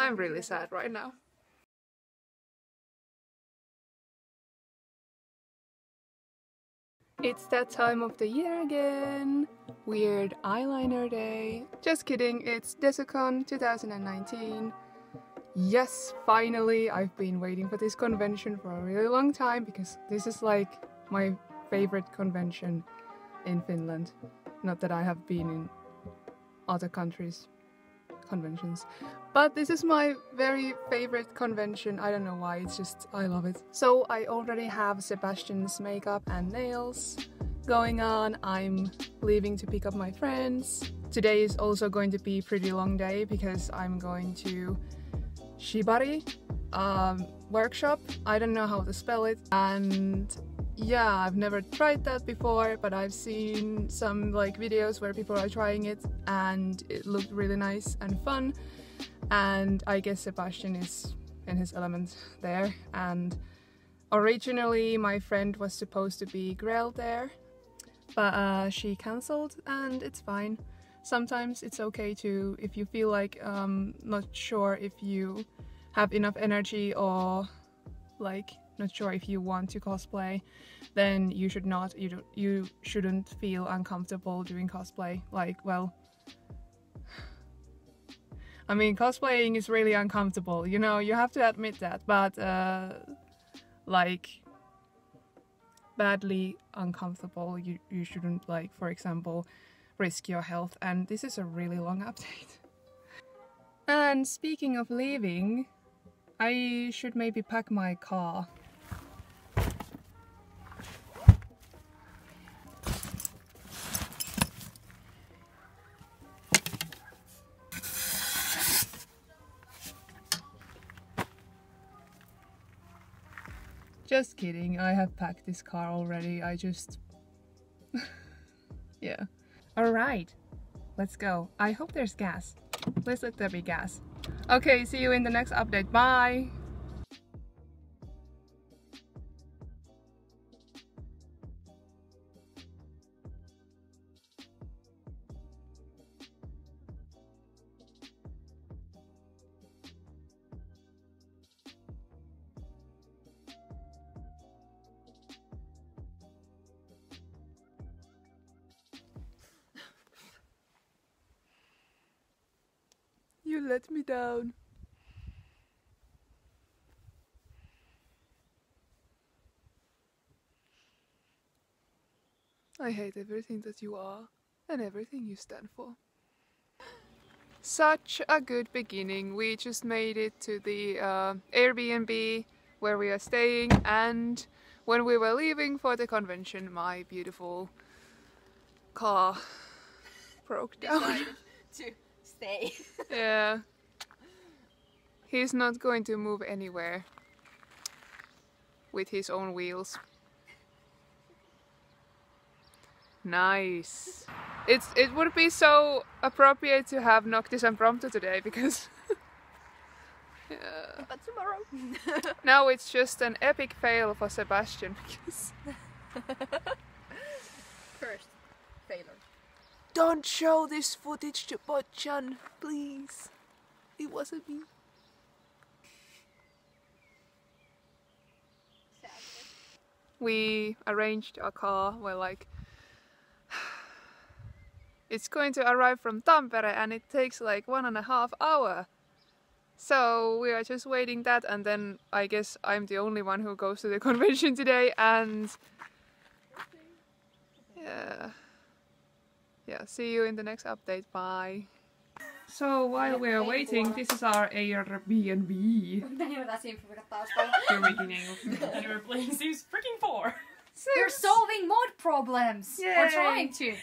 I'm really sad right now. It's that time of the year again! Weird eyeliner day. Just kidding, it's Desucon 2019. Yes, finally! I've been waiting for this convention for a really long time because this is like my favorite convention in Finland. Not that I have been in other countries' conventions. But this is my very favorite convention. I don't know why, it's just, I love it. So I already have Sebastian's makeup and nails going on. I'm leaving to pick up my friends. Today is also going to be a pretty long day because I'm going to Shibari workshop. I don't know how to spell it. And yeah, I've never tried that before, but I've seen some like videos where people are trying it and it looked really nice and fun. And I guess Sebastian is in his element there. And originally my friend was supposed to be Grell there, but she cancelled and it's fine. Sometimes it's okay to, if you feel like not sure if you have enough energy or like not sure if you want to cosplay, then you should not. You shouldn't feel uncomfortable doing cosplay. Like, well, I mean, cosplaying is really uncomfortable, you know, you have to admit that, but like badly uncomfortable, you shouldn't, like, for example, risk your health. And this is a really long update. And speaking of leaving, I should maybe pack my car. Just kidding, I have packed this car already, I just... yeah. Alright, let's go. I hope there's gas. Please let there be gas. Okay, see you in the next update, bye! You let me down. I hate everything that you are and everything you stand for. Such a good beginning. We just made it to the Airbnb where we are staying, and when we were leaving for the convention, my beautiful car broke down. To stay. Yeah. He's not going to move anywhere with his own wheels. Nice. It would be so appropriate to have Noctis and Prompto today because yeah. But tomorrow. Now it's just an epic fail for Sebastian because First failure. don't show this footage to Bochan, please. It wasn't me. We arranged a car, well, like, it's going to arrive from Tampere and it takes like 1.5 hours. So we are just waiting that, and then I guess I'm the only one who goes to the convention today, and yeah, see you in the next update, bye. So while we are waiting, this is our Airbnb. You're making And we're playing Sims freaking 4. We're solving mod problems! Yay. Or trying to!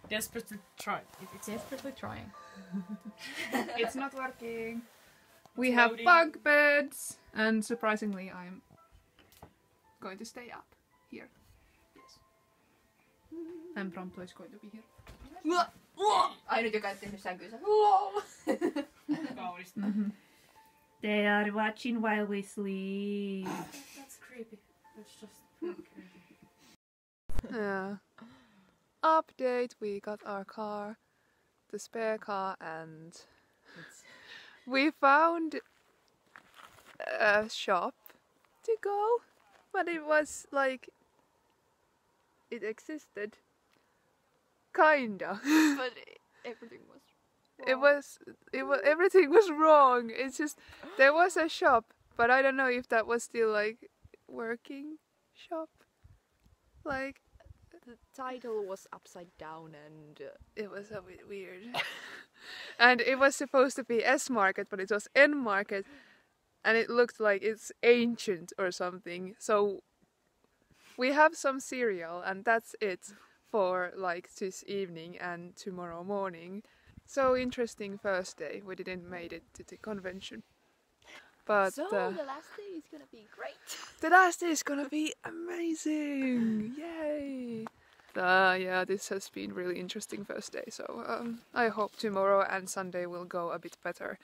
Desperately trying. Desperately trying. It's not working. We have bunk beds, and surprisingly I'm going to stay up here. Yes. And Prompto is going to be here. Ainut, joka ei tehnyt sänkynsä. Kaunista. They are watching while we sleep. That's creepy. That's just creepy. Yeah. Update, we got our car, the spare car, and We found a shop to go, but it was like it existed, kinda. But everything was. It was everything was wrong. It's just there was a shop, but I don't know if that was still like working shop. Like The title was upside down and it was a bit weird. And it was supposed to be S market, but it was N market, and it looked like it's ancient or something. So we have some cereal, and that's it for like this evening and tomorrow morning. So interesting first day. We didn't made it to the convention, but so the last day is gonna be great. the last day is gonna be amazing! Yay! Yeah, this has been really interesting first day. So I hope tomorrow and Sunday will go a bit better.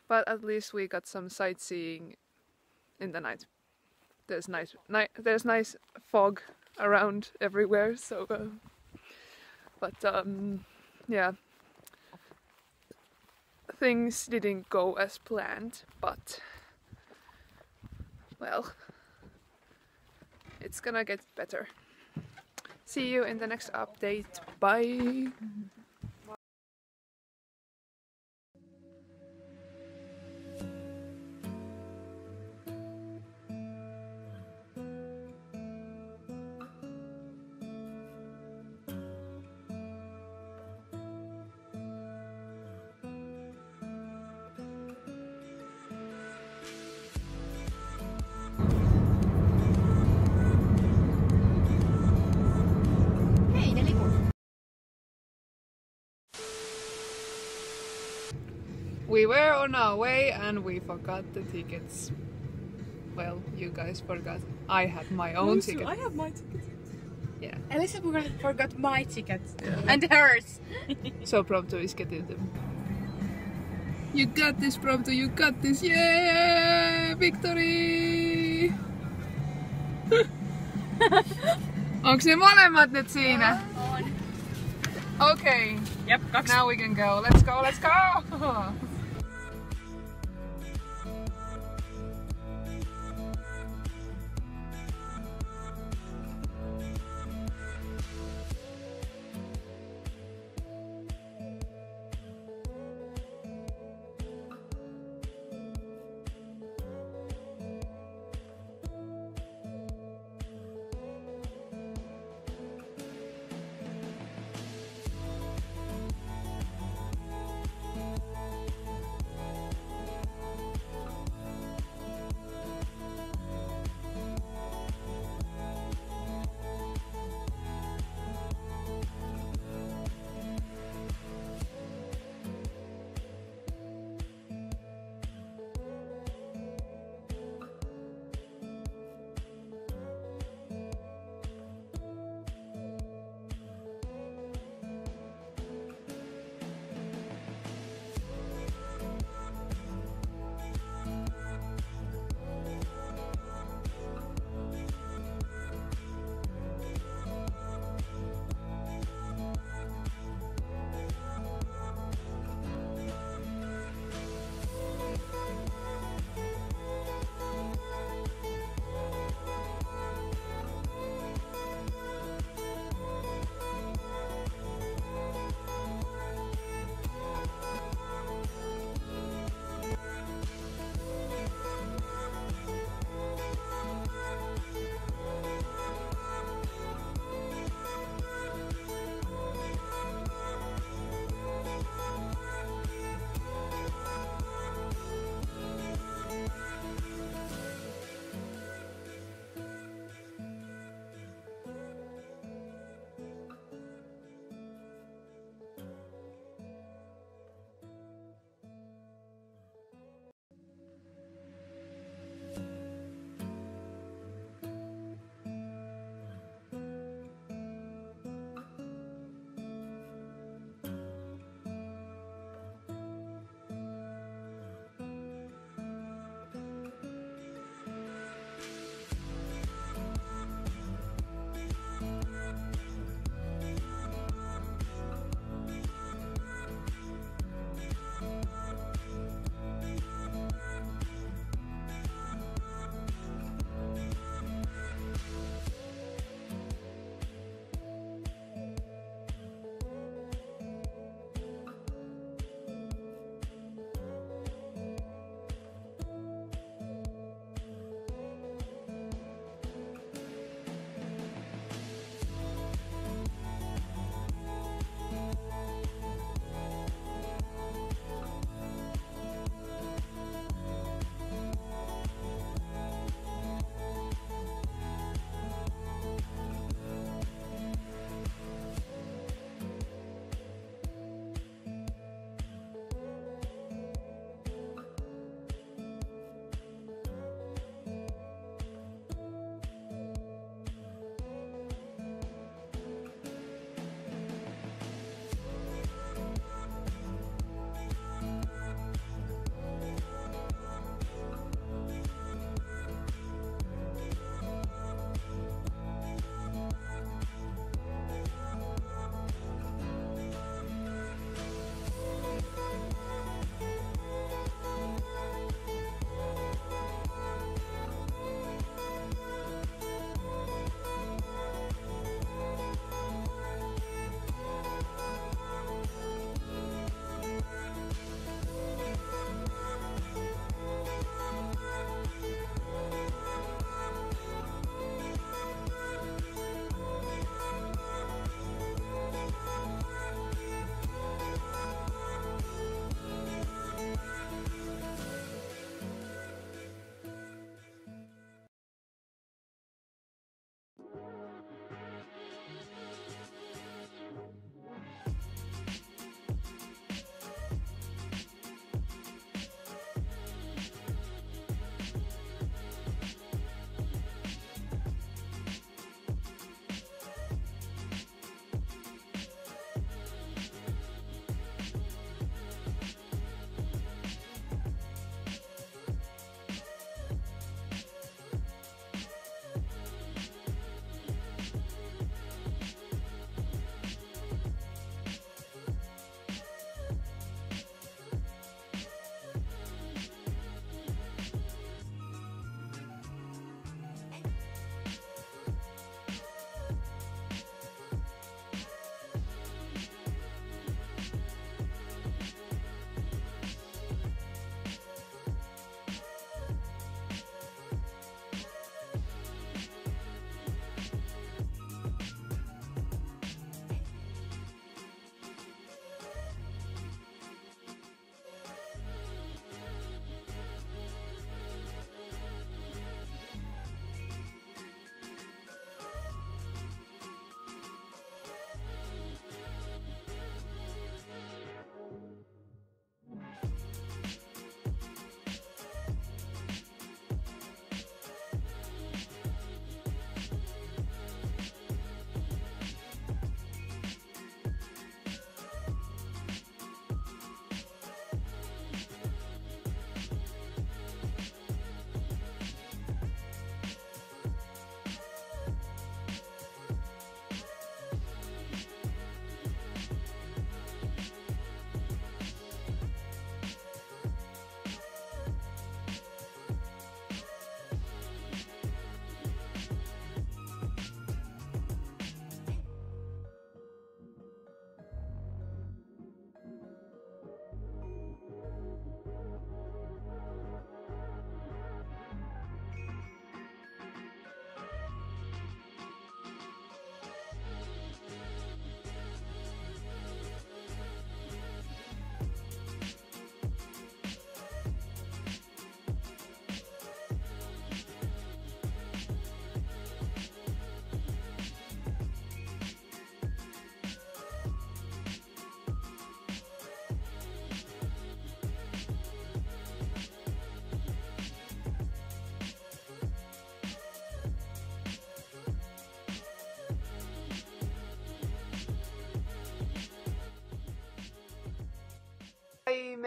But at least we got some sightseeing in the night. There's nice fog around everywhere. So, yeah, things didn't go as planned. But well, it's gonna get better. See you in the next update. Bye. Hei, ne liput. We were on our way and we forgot the tickets. Well, you guys forgot. I had my own ticket. I have my ticket. Yeah. Elisa forgot my ticket. Yeah. And hers. So Prompto is getting them. You got this, Prompto, you got this! Yeah! Victory! Onks ne molemmat nyt siinä? On. Okay, Yep, 2. now we can go. Let's go, let's go!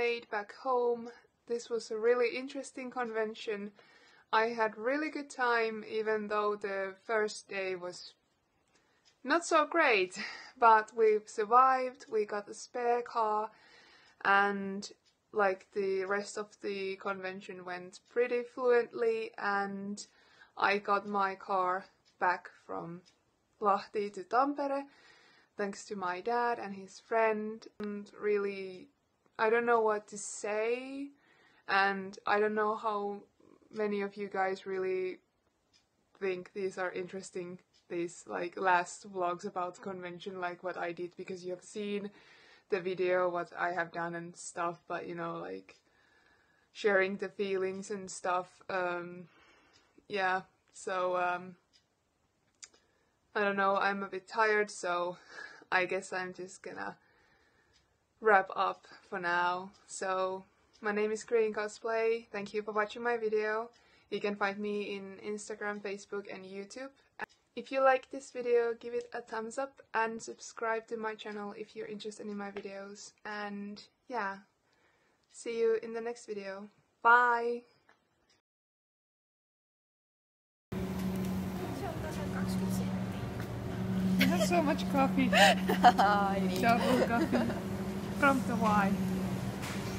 made back home. This was a really interesting convention. I had really good time, even though the first day was not so great, but we survived, we got a spare car, and like the rest of the convention went pretty fluently, and I got my car back from Lahti to Tampere, thanks to my dad and his friend. And really, I don't know what to say, and I don't know how many of you guys really think these are interesting, these like last vlogs about convention, like what I did, because you have seen the video, what I have done and stuff, but you know, like sharing the feelings and stuff, yeah, so I don't know, I'm a bit tired, so I guess I'm just gonna wrap up for now. So my name is GreenCosplay. Thank you for watching my video. You can find me in Instagram, Facebook and YouTube. If you like this video, give it a thumbs up and subscribe to my channel if you're interested in my videos. And yeah, see you in the next video. Bye! I have so much coffee. Double coffee from the Y.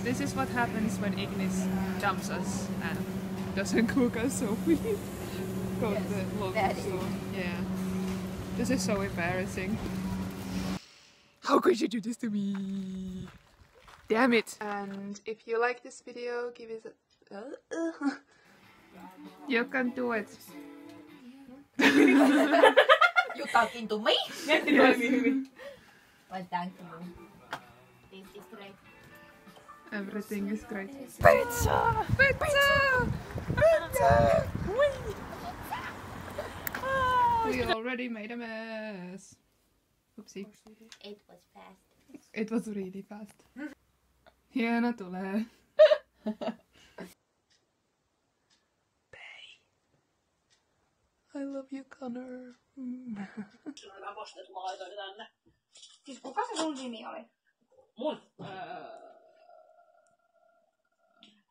This is what happens when Ignis dumps us and doesn't cook us, so we go to the local store. Yeah. This is so embarrassing. How could you do this to me? Damn it! And if you like this video, give it a... You can do it. You talking to me? Yes. Well, thank you. This is great. Everything is great. Pizza! Pizza! Pizza! We already made a mess. Oopsie. It was fast. It was really fast. Hieno tulee. I love you, Connor. Siis kuka se sun nimi oli? Mun?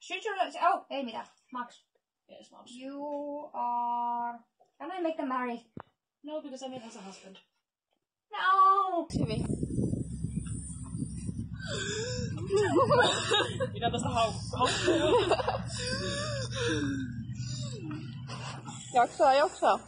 Should you... Oh, ei mitään. Max. Yes, Max. You are... Can I make them married? No, because Emil has a husband. No! Hyvin. Pidä tästä haukkaa. Jaksaa.